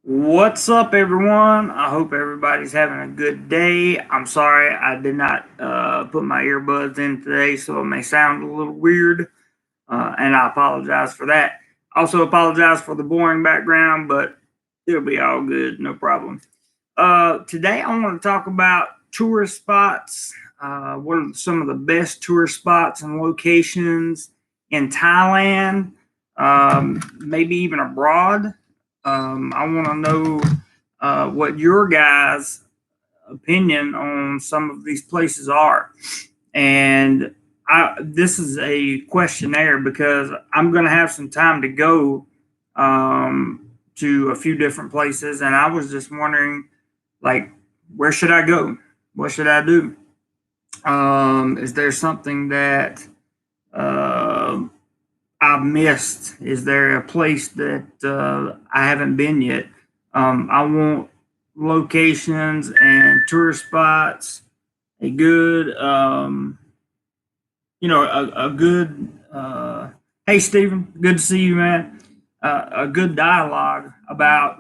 What's up, everyone? I hope everybody's having a good day. I'm sorry I did not put my earbuds in today, so it may sound a little weird, and I apologize for that. Also, apologize for the boring background, but it'll be all good, no problem. Today, I want to talk about tourist spots. What are some of the best tourist spots and locations in Thailand, maybe even abroad? I want to know what your guys' opinion on some of these places are. And this is a questionnaire because I'm going to have some time to go to a few different places. And I was just wondering, like, where should I go? What should I do? Is there something that uh, I've missed? Is there a place that I haven't been yet? I want locations and tourist spots, a good, a good, hey, Stephen, good to see you, man. A good dialogue about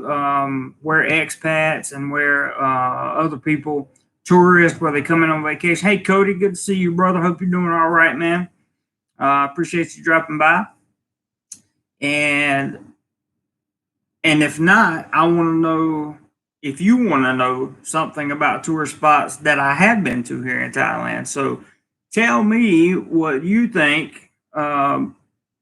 where expats and where other people, tourists, where they come in on vacation. Hey, Cody, good to see you, brother. Hope you're doing all right, man. Appreciate you dropping by. And if not, I want to know if you want to know something about tourist spots that I have been to here in Thailand. So tell me what you think, some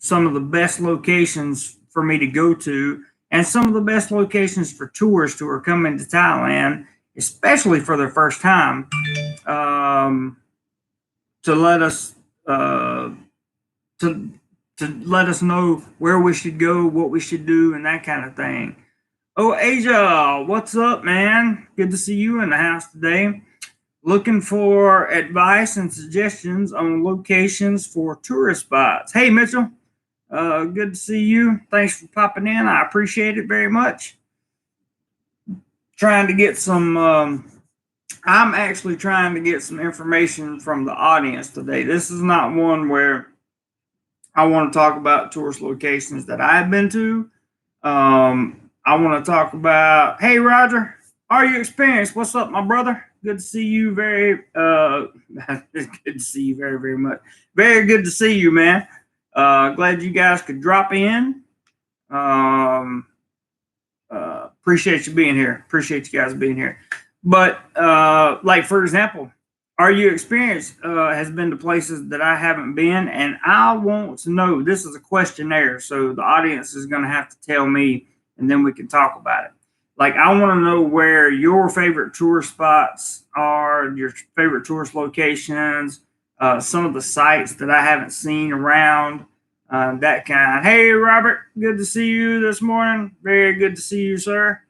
of the best locations for me to go to, and some of the best locations for tourists who are coming to Thailand, especially for their first time, um, to let us to let us know where we should go, what we should do, and that kind of thing. Oh, Asia, what's up, man? Good to see you in the house today. Looking for advice and suggestions on locations for tourist spots. Hey, Mitchell, good to see you. Thanks for popping in. I appreciate it very much. Trying to get some. I'm actually trying to get some information from the audience today. This is not one where I want to talk about tourist locations that I've been to. I want to talk about, hey, Roger, are you experienced? What's up, my brother? Good to see you. Good to see you very, very much. Very good to see you, man. Glad you guys could drop in. Appreciate you being here. Appreciate you guys being here. But, like, for example, are you experienced has been to places that I haven't been, and I want to know. This is a questionnaire, so the audience is going to have to tell me, and then we can talk about it. Like, I want to know where your favorite tourist spots are, your favorite tourist locations, some of the sites that I haven't seen around, that kind. Hey, Robert, good to see you this morning. Very good to see you, sir.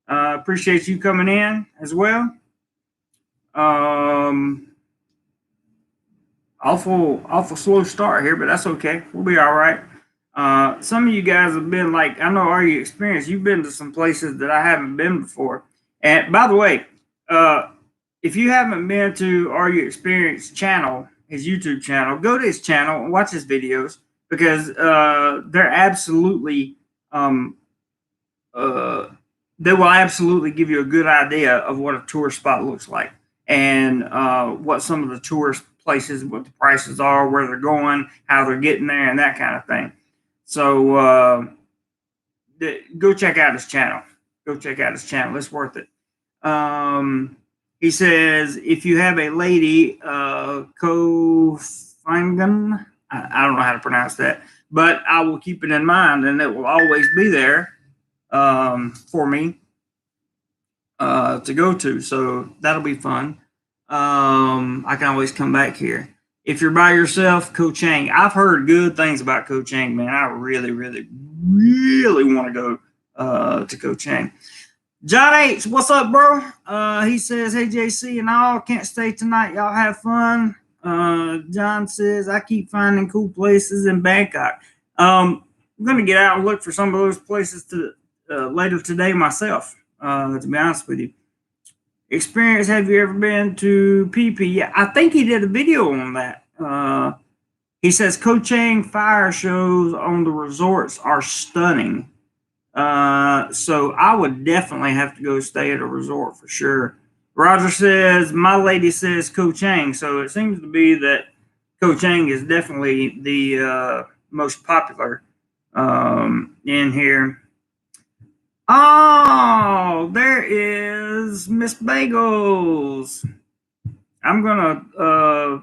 Appreciate you coming in as well. Um, awful slow start here, but that's okay. We'll be all right. Some of you guys have been, like, I know, are you experienced? You've been to some places that I haven't been before. And by the way, if you haven't been to Are You Experienced channel, his YouTube channel, go to his channel and watch his videos because they're absolutely uh, they will absolutely give you a good idea of what a tourist spot looks like and what some of the tourist places, what the prices are, where they're going, how they're getting there, and that kind of thing. So go check out his channel. Go check out his channel. It's worth it. He says, if you have a lady, Koh Chang, I don't know how to pronounce that, but I will keep it in mind, and it will always be there for me to go to. So that'll be fun. I can always come back here. If you're by yourself, Koh Chang. I've heard good things about Koh Chang, man. I really, really, really want to go to Koh Chang. John H, what's up, bro? He says, hey, JC and all, can't stay tonight. Y'all have fun. John says, I keep finding cool places in Bangkok. I'm going to get out and look for some of those places later today myself, to be honest with you. Experience, have you ever been to PP? Yeah, I think he did a video on that. He says Koh Chang fire shows on the resorts are stunning. So I would definitely have to go stay at a resort for sure. Roger says, my lady says Koh Chang. So it seems to be that Koh Chang is definitely the most popular in here. Oh, there is Miss Bagels. I'm going to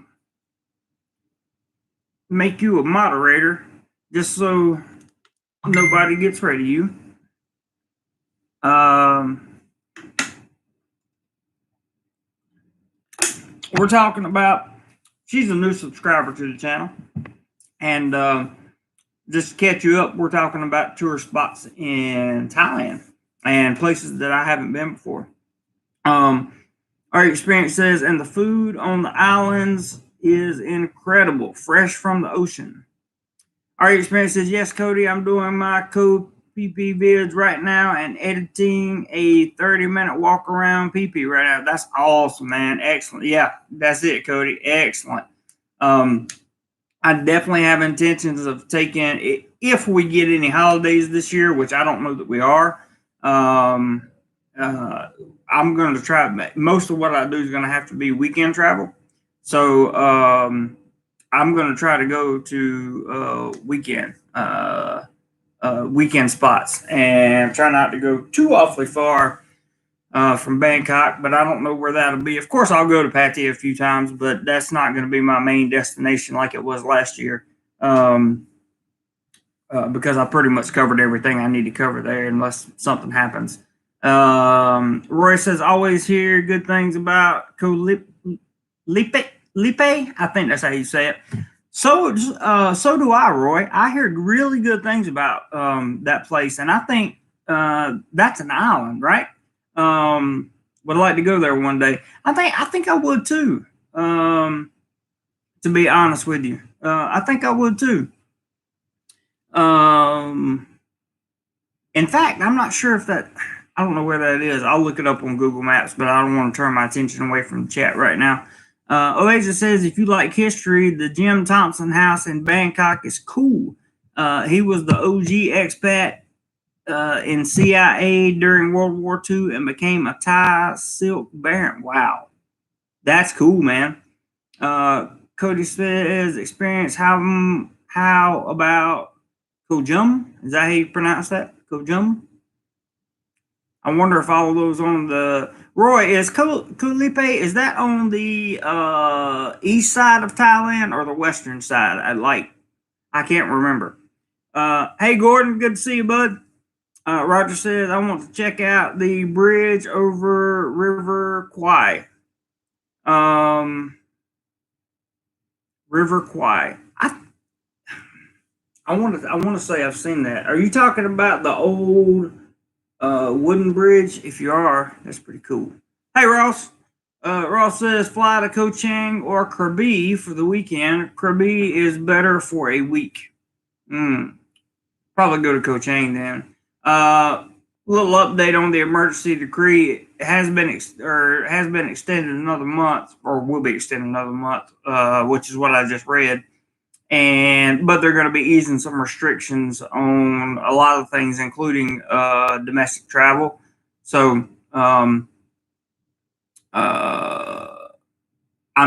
make you a moderator just so nobody gets rid of you. We're talking about, she's a new subscriber to the channel, and just to catch you up, we're talking about tourist spots in Thailand and places that I haven't been before. Our experience says, and the food on the islands is incredible, fresh from the ocean. Our experience says, yes, Cody, I'm doing my Koh PP vids right now and editing a 30-minute walk around PP right now. That's awesome, man. Excellent. Yeah, that's it, Cody. Excellent. I definitely have intentions of taking, if we get any holidays this year, which I don't know that we are, I'm going to try. Most of what I do is going to have to be weekend travel. So I'm going to try to go to weekend spots and try not to go too awfully far from Bangkok, but I don't know where that'll be. Of course, I'll go to Pattaya a few times, but that's not going to be my main destination like it was last year, because I pretty much covered everything I need to cover there unless something happens. Roy says, always hear good things about Koh Lipe. I think that's how you say it. So do I, Roy. I heard really good things about that place, and I think that's an island, right? Would like to go there one day. I think I would too. To be honest with you, I think I would too. In fact, I'm not sure if that. I don't know where that is. I'll look it up on Google Maps, but I don't want to turn my attention away from the chat right now. Oasis says, if you like history, the Jim Thompson house in Bangkok is cool. He was the OG expat in CIA during World War II and became a Thai silk baron. Wow. That's cool, man. Cody says, experience how about Koh Chang? Is that how you pronounce that? Koh Chang? I wonder if all of those on the Roy is Koh Lipe. Is that on the east side of Thailand or the western side? I can't remember. Hey Gordon, good to see you, bud. Roger says, I want to check out the bridge over River Kwai. River Kwai. I want to say I've seen that. Are you talking about the old wooden bridge? If you are, that's pretty cool. Hey Ross. Ross says, fly to Koh Chang or Krabi for the weekend. Krabi is better for a week. Probably go to Koh Chang then. Little update on the emergency decree. It has been extended another month, or will be extended another month, which is what I just read. But they're going to be easing some restrictions on a lot of things, including domestic travel. So I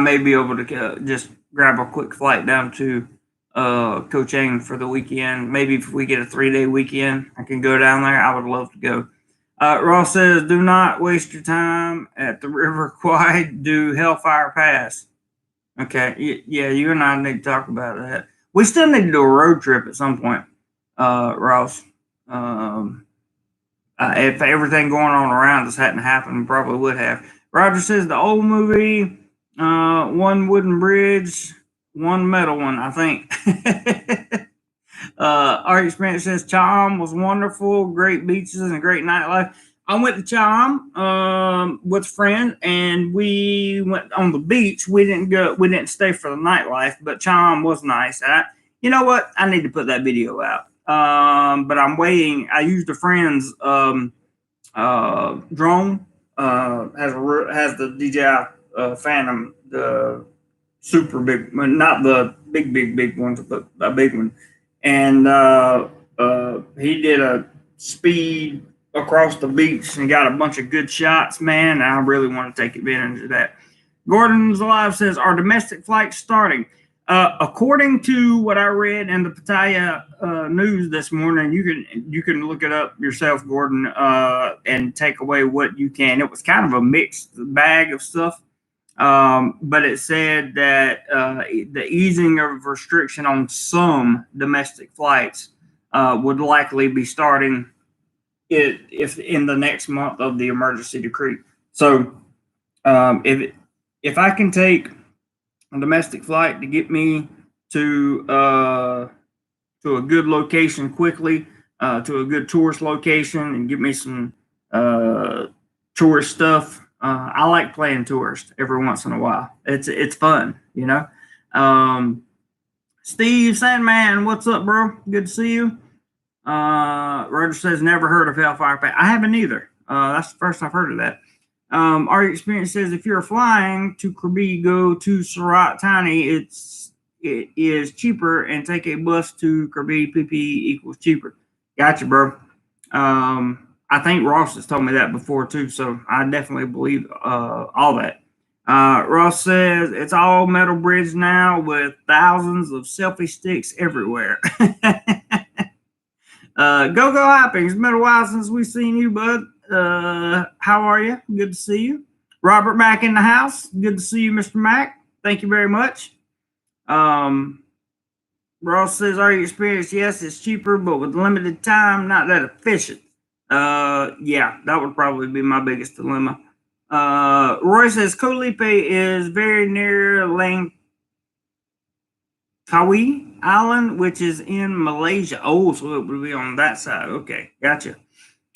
may be able to just grab a quick flight down to Koh Chang for the weekend. Maybe if we get a 3-day weekend, I can go down there. I would love to go. Ross says, do not waste your time at the River Kwai. Do Hellfire Pass. Okay. Yeah, you and I need to talk about that. We still need to do a road trip at some point, Ross. If everything going on around us hadn't happened, we probably would have. Roger says the old movie, one wooden bridge, one metal one, I think. Our experience says Cham was wonderful, great beaches and great nightlife. I went to Cham with a friend, and we went on the beach. We didn't stay for the nightlife, but Cham was nice. You know what? I need to put that video out. But I'm waiting. I used a friend's drone. Has the DJI Phantom, the super big, not the big ones, but a big one. And he did speed across the beach and got a bunch of good shots, man. And I really want to take advantage of that. Gordon's Alive says, are domestic flights starting? According to what I read in the Pattaya news this morning, you can look it up yourself, Gordon, and take away what you can. It was kind of a mixed bag of stuff, but it said that the easing of restriction on some domestic flights would likely be starting if in the next month of the emergency decree. So if I can take a domestic flight to get me to a good location quickly, to a good tourist location, and give me some tourist stuff. I like playing tourist every once in a while. It's fun, you know. Steve Sandman, what's up, bro? Good to see you. Roger says never heard of Hellfire Pass. I haven't either. That's the first I've heard of that. Our experience says if you're flying to Krabi, go to Surat Thani. It is cheaper, and take a bus to Krabi. PP equals cheaper. Gotcha, bro. I think Ross has told me that before too, so I definitely believe all that. Ross says it's all metal bridge now with thousands of selfie sticks everywhere. Go hopping. It's been a while since we've seen you, bud. How are you? Good to see you. Robert Mack in the house. Good to see you, Mr. Mack. Thank you very much. Ross says, are you experienced? Yes, it's cheaper, but with limited time, not that efficient. Yeah, that would probably be my biggest dilemma. Roy says, Koh Lipe is very near Langkawi Island, which is in Malaysia. Oh, so it would be on that side. Okay, gotcha.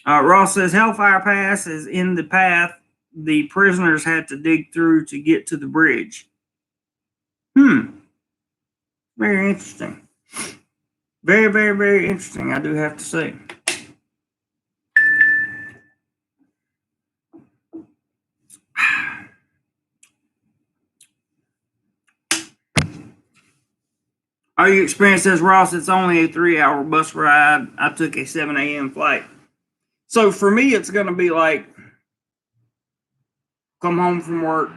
Ross says, Hellfire Pass is in the path the prisoners had to dig through to get to the bridge. Very interesting. Very, very, very interesting, I do have to say. Are you experienced, says Ross? It's only a 3-hour bus ride. I took a 7 a.m. flight. So for me, it's going to be like come home from work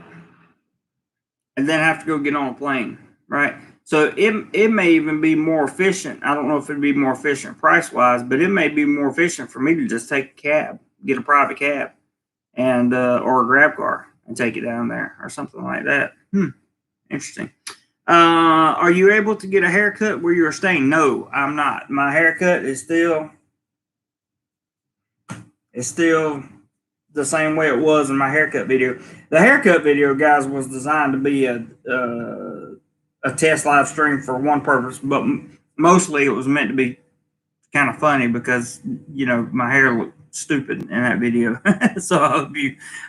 and then have to go get on a plane, right? So it may even be more efficient. I don't know if it'd be more efficient price wise, but it may be more efficient for me to just take a cab, get a private cab, and or a grab car and take it down there or something like that. Interesting. Are you able to get a haircut where you're staying? No, I'm not. My haircut is still the same way it was in my haircut video. The haircut video, guys, was designed to be a test live stream for one purpose, but mostly it was meant to be kind of funny because, you know, my hair looked stupid in that video. So I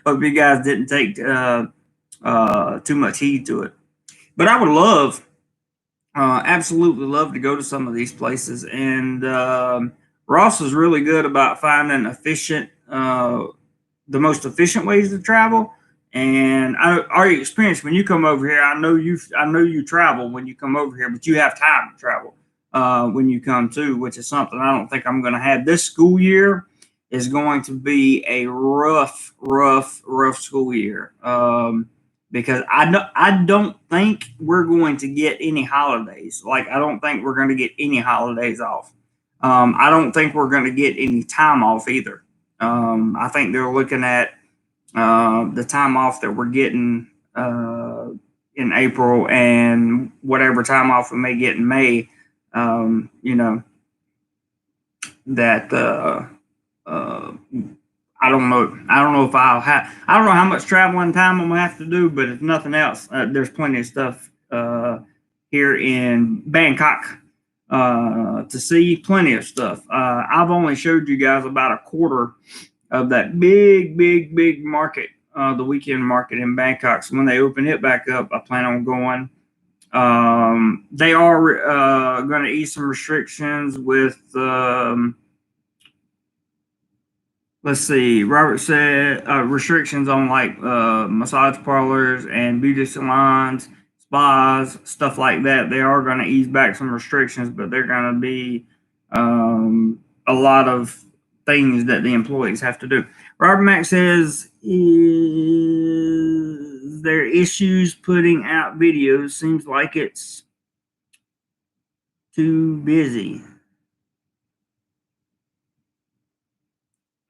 hope you guys didn't take too much heed to it. But I would love, absolutely love to go to some of these places. And Ross is really good about finding the most efficient ways to travel. And our experience when you come over here, I know you travel when you come over here, but you have time to travel when you come too, which is something I don't think I'm going to have. This school year is going to be a rough school year. Because I don't think we're going to get any holidays. Like, I don't think we're going to get any holidays off. I don't think we're going to get any time off either. I think they're looking at the time off that we're getting in April and whatever time off we may get in May. You know, that I don't know. I don't know if I don't know how much traveling time I'm gonna have to do, but if nothing else, there's plenty of stuff here in Bangkok to see. Plenty of stuff. I've only showed you guys about a quarter of that big market, the weekend market in Bangkok. So when they open it back up, I plan on going. They are going to ease some restrictions with. Let's see. Robert said restrictions on like massage parlors and beauty salons, spas, stuff like that. They are going to ease back some restrictions, but they're going to be a lot of things that the employees have to do. Robert Mack says, is there issues putting out videos? Seems like it's too busy.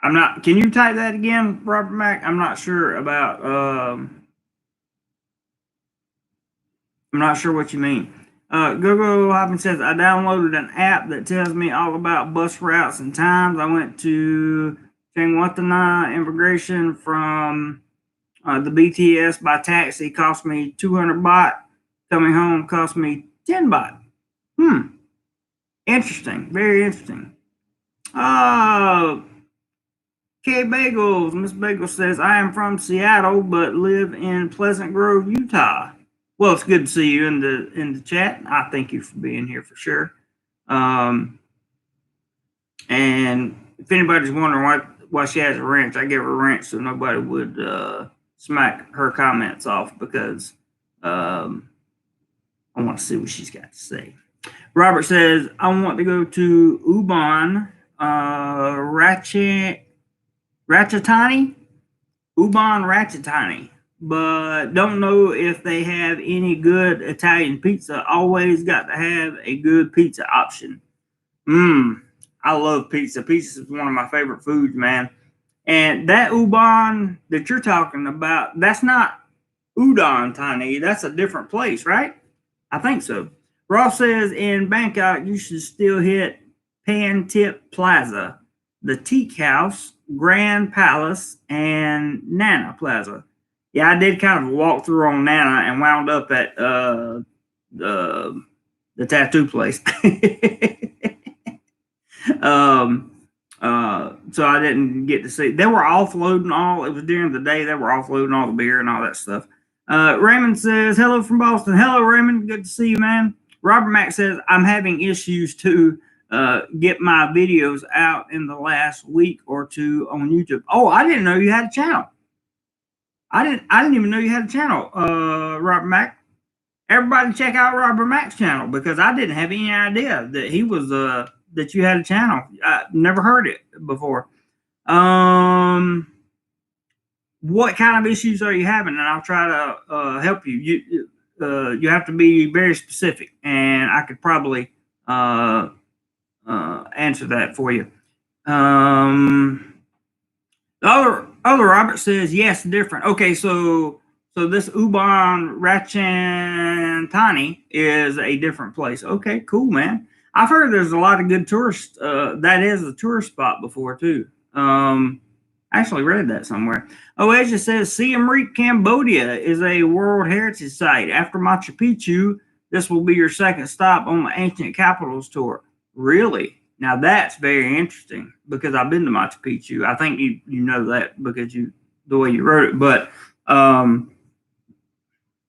I'm not, can you type that again, Robert Mack? I'm not sure about, I'm not sure what you mean. Google Hopping says, I downloaded an app that tells me all about bus routes and times. I went to Changwantana immigration from the BTS by taxi. Cost me 200 baht. Coming home cost me 10 baht. Interesting. Very interesting. K Bagels. Miss Bagel says, I am from Seattle but live in Pleasant Grove, Utah. Well, it's good to see you in the chat. I thank you for being here for sure. And if anybody's wondering why she has a wrench, I gave her a wrench so nobody would smack her comments off, because I want to see what she's got to say. Robert says, I want to go to Ubon Ratchathani, but don't know if they have any good Italian pizza. Always got to have a good pizza option. I love pizza. Pizza is one of my favorite foods, man. And that Ubon that you're talking about, that's not Udon Thani. That's a different place, right? I think so. Ross says, in Bangkok, you should still hit Pan Tip Plaza, the Teak House, Grand Palace, and Nana Plaza. Yeah, I did kind of a walkthrough on Nana and wound up at the tattoo place. So I didn't get to see. They were offloading all. It was during the day. They were offloading all the beer and all that stuff. Raymond says, hello from Boston. Hello, Raymond. Good to see you, man. Robert Mack says, I'm having issues to get my videos out in the last week or two on YouTube. Oh, I didn't know you had a channel. I didn't even know you had a channel, Robert Mack. Everybody check out Robert Mack's channel, because I didn't have any idea that he was that you had a channel. I never heard it before. What kind of issues are you having? And I'll try to help you. You have to be very specific, and I could probably answer that for you. Other Robert says, yes, different. Okay, so this Ubon Ratchathani is a different place. Okay, cool, man. I've heard there's a lot of good tourists. That is a tourist spot before too. I actually read that somewhere. Oasia says, Siem Reap, Cambodia is a World Heritage Site. After Machu Picchu, this will be your second stop on the Ancient Capitals tour. Really? Now that's very interesting, because I've been to Machu Picchu. I think you know that because the way you wrote it. But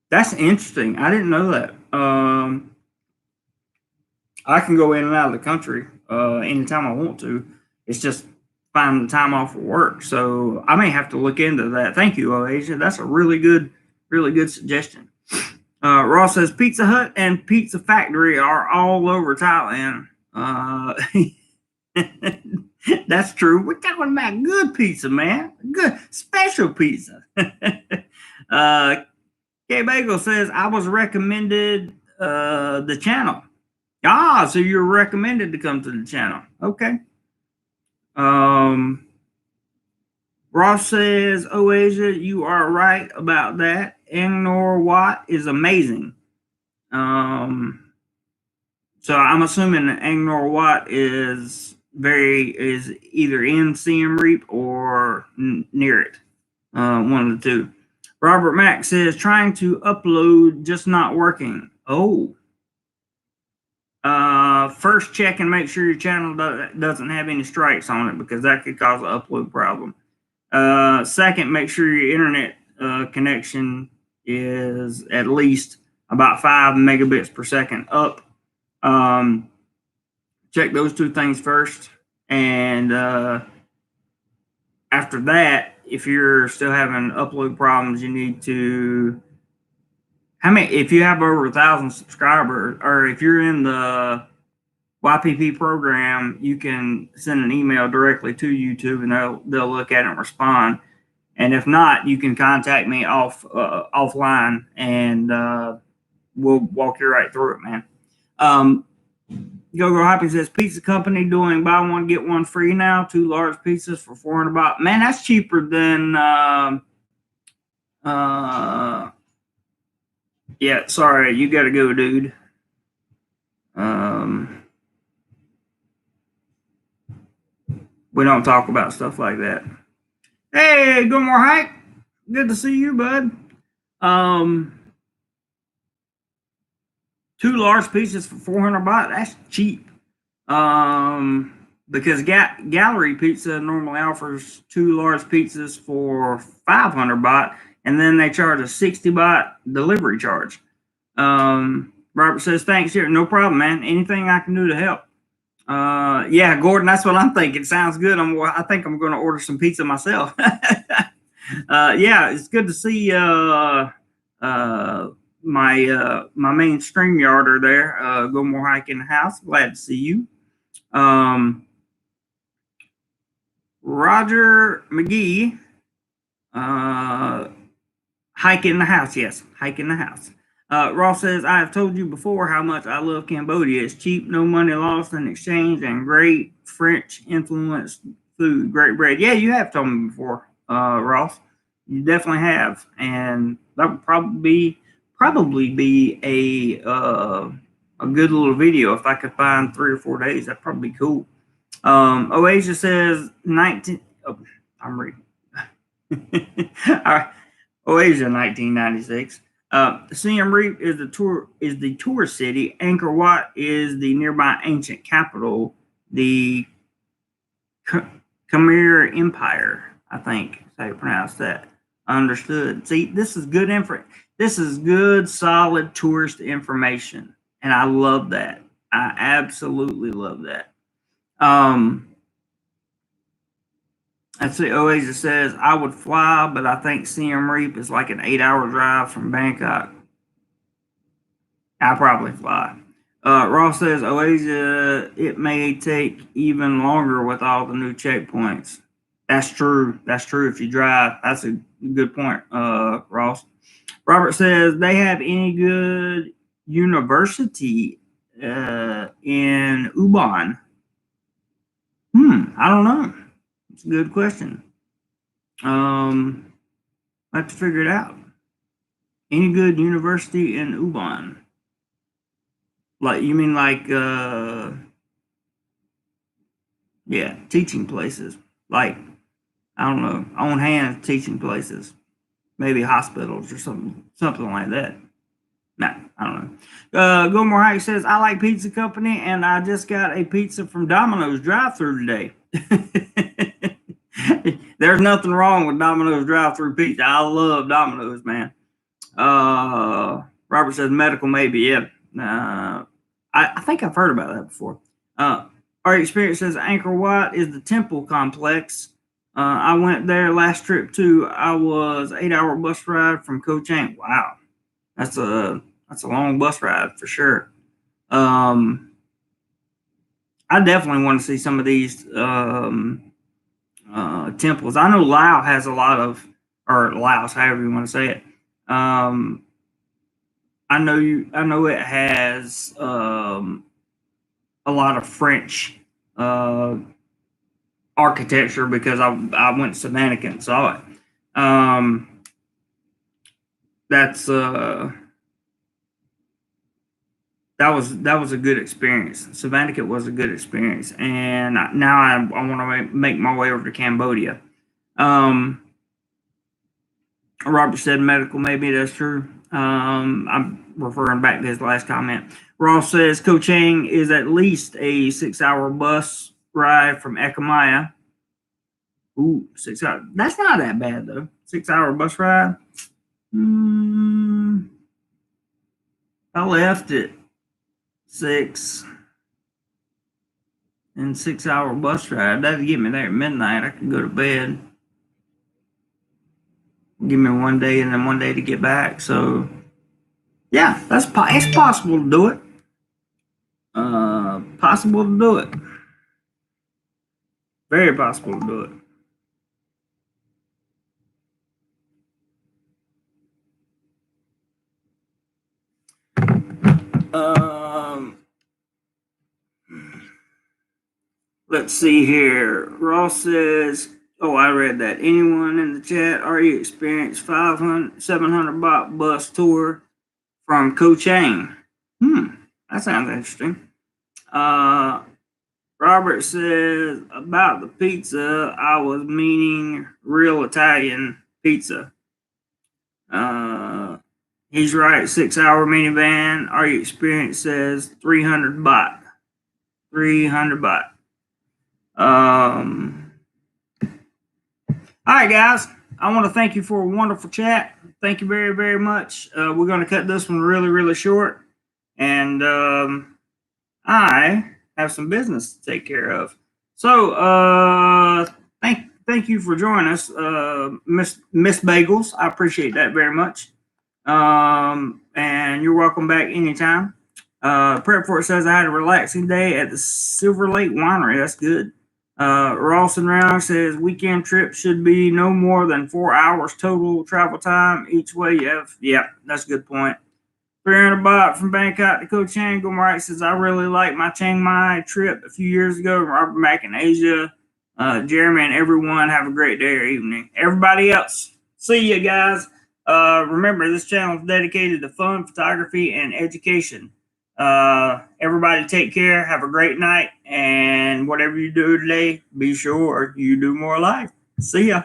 that's interesting. I didn't know that. I can go in and out of the country anytime I want to. It's just finding the time off of work. So I may have to look into that. Thank you, Oasia. That's a really good suggestion. Ross says, Pizza Hut and Pizza Factory are all over Thailand. That's true. We're talking about good pizza, man. Good special pizza. K Bagel says, I was recommended the channel. So you're recommended to come to the channel. Okay. Ross says, Oasia, you are right about that. Angkor Wat is amazing. So I'm assuming that Angkor Wat is either in Siem Reap or near it. One of the two. Robert Mack says, trying to upload, just not working. Oh. First check and make sure your channel doesn't have any strikes on it, because that could cause an upload problem. Second, make sure your internet connection is at least about 5 megabits per second up. Check those two things first, and after that, if you're still having upload problems, you need to. If you have over 1,000 subscribers, or if you're in the YPP program, you can send an email directly to YouTube and they'll look at it and respond. And if not, you can contact me offline and we'll walk you right through it, man. Go Happy says pizza company doing buy one get one free now. 2 large pizzas for $400. Man, that's cheaper than yeah, sorry, you gotta go, dude. We don't talk about stuff like that. Hey, good more hike. Good to see you, bud. 2 large pizzas for $400. That's cheap. Because Gallery Pizza normally offers 2 large pizzas for 500 baht, and then they charge a 60 baht delivery charge. Robert says, thanks, here. No problem, man. Anything I can do to help. Yeah, Gordon, that's what I'm thinking. Sounds good. I think I'm going to order some pizza myself. Yeah, it's good to see my main StreamYarder there. Go more hike in the house. Glad to see you. Roger McGee, hike in the house. Yes, hike in the house. Ross says, I have told you before how much I love Cambodia. It's cheap, no money lost in exchange, and great French influenced food. Great bread. Yeah, you have told me before, Ross. You definitely have. And that would probably be a good little video. If I could find 3 or 4 days, that'd probably be cool. Oasia says 19. Oh, I'm reading. All right. Oasia 1996. Siem Reap is the tourist city. Angkor Wat is the nearby ancient capital, the Khmer Empire. I think is how you pronounce that. Understood. See, this is good info. This is good, solid tourist information, and I love that. I absolutely love that. Let's see. Oasis says, I would fly, but I think Siem Reap is like an 8-hour drive from Bangkok. I'll probably fly. Ross says, Oasis, it may take even longer with all the new checkpoints. That's true. That's true if you drive. That's a good point, Ross. Robert says, they have any good university in Ubon? I don't know. It's a good question. I have to figure it out. Any good university in Ubon? Like, you mean like, yeah, teaching places. Like, I don't know, on hand teaching places. Maybe hospitals or something like that. Nah, I don't know. Gilmore Hike says, I like pizza company, and I just got a pizza from Domino's drive-thru today. There's nothing wrong with Domino's drive-thru pizza. I love Domino's, man. Robert says medical, maybe. Yeah. I think I've heard about that before. Our experience says Angkor Wat is the temple complex. I went there last trip too. I was 8-hour bus ride from Koh Chang. Wow, that's a long bus ride for sure. I definitely want to see some of these temples. I know Laos has a lot of, or Laos, however you want to say it. I know it has a lot of French architecture because I went to Savannah and saw it. That was a good experience. Savannah was a good experience, and now I want to make my way over to Cambodia. Robert said medical, maybe that's true. I'm referring back to his last comment. Ross says Koh Chang is at least a 6-hour bus ride from Ekamaya. Ooh, 6 hours. That's not that bad though. 6-hour bus ride. I left at 6 and 6-hour bus ride. That'd get me there at midnight. I could go to bed. Give me one day and then one day to get back. So, yeah, it's possible to do it. possible to do it. Very possible to do it. Let's see here. Ross says, oh, I read that. Anyone in the chat already experienced 500, 700 baht bus tour from Koh Chang? That sounds interesting. Robert says, about the pizza, I was meaning real Italian pizza. He's right. 6-hour minivan. Are you experienced? Says 300 baht. 300 baht. All right, guys. I want to thank you for a wonderful chat. Thank you very, very much. We're going to cut this one really, really short. And I have some business to take care of. So thank you for joining us, Miss Bagels. I appreciate that very much. And you're welcome back anytime. Prep for it says I had a relaxing day at the Silver Lake Winery. That's good. Ross and Round says weekend trip should be no more than 4 hours total travel time each way. Yeah, that's a good point. 300 baht from Bangkok to Koh Chang. DoMoreLife says I really liked my Chiang Mai trip a few years ago. Robert back in Asia. Jeremy and everyone have a great day or evening. Everybody else, see you guys. Remember, this channel is dedicated to fun, photography, and education. Everybody take care. Have a great night. And whatever you do today, be sure you do more life. See ya.